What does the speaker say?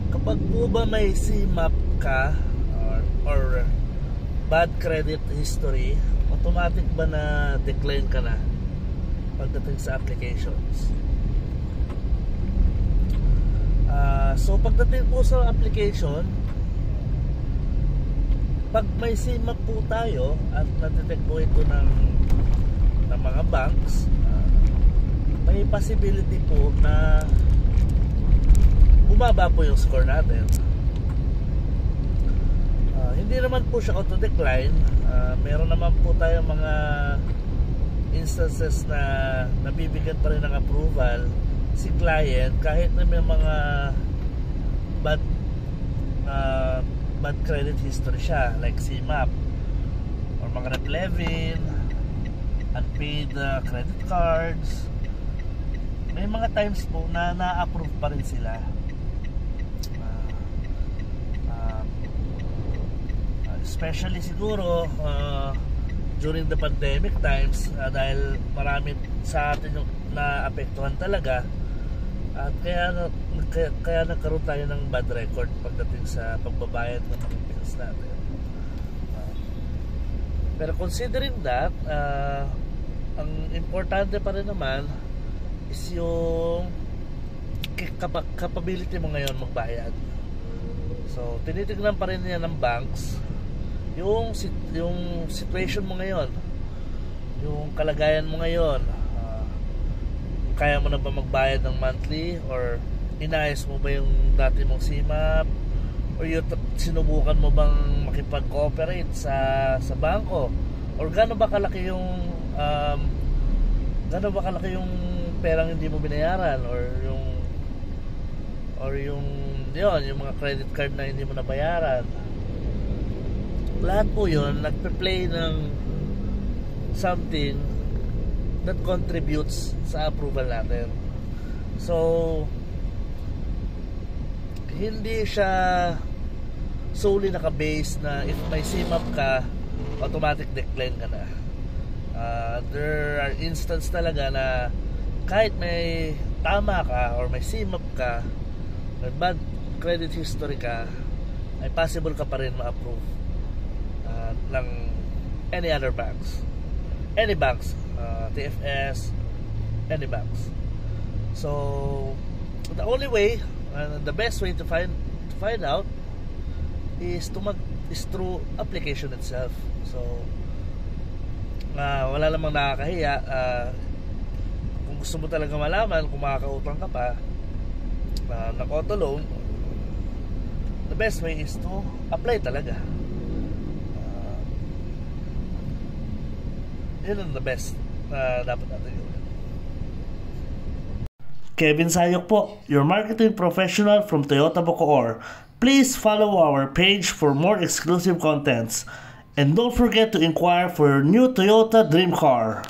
Kapag po ba may CMAP ka or bad credit history, automatic ba na decline ka na pagdating sa applications? So pagdating po sa application, pag may CMAP po tayo at na-detect po ito ng mga banks, may possibility po na bumaba po yung score natin. Hindi naman po siya auto-decline. Meron naman po tayong mga instances na nabibigyan pa rin ng approval si client kahit na may mga bad credit history siya, like CMAP or mga Rep11, unpaid credit cards. May mga times po na na-approve pa rin sila. Especially siguro during the pandemic times, dahil marami sa atin yung naapektuhan talaga, at kaya nagkaroon tayo ng bad record pagdating sa pagbabayad ng mga bills natin. Pero considering that, ang importante pa rin naman is yung capability mo ngayon magbayad. So tinitignan pa rin niya ng banks yung situation mo ngayon, yung kalagayan mo ngayon. Kaya mo na ba magbayad ng monthly, or inayos mo ba yung dati mong CMAP, or sinubukan mo bang makipag-cooperate sa bangko, or gaano ba kalaki yung perang hindi mo binayaran, or yung mga credit card na hindi mo nabayaran. Lahat po yun nagpe-play ng something that contributes sa approval natin. So hindi siya solely naka-base na if may CMAP ka, automatic decline ka na. There are instances talaga na kahit may tama ka or may CMAP ka, may bad credit history ka, ay possible ka pa rin ma-approve ng any other banks, any banks, TFS, any banks. So the only way, the best way to find out is through application itself. So wala namang nakakahiya. Kung gusto mo talaga malaman kung makakautang ka pa ng auto loan, the best way is to apply talaga. Yun ang the best na dapat natin gawin. Kevin Sayok po, your marketing professional from Toyota Bacoor. Please follow our page for more exclusive contents. And don't forget to inquire for your new Toyota dream car.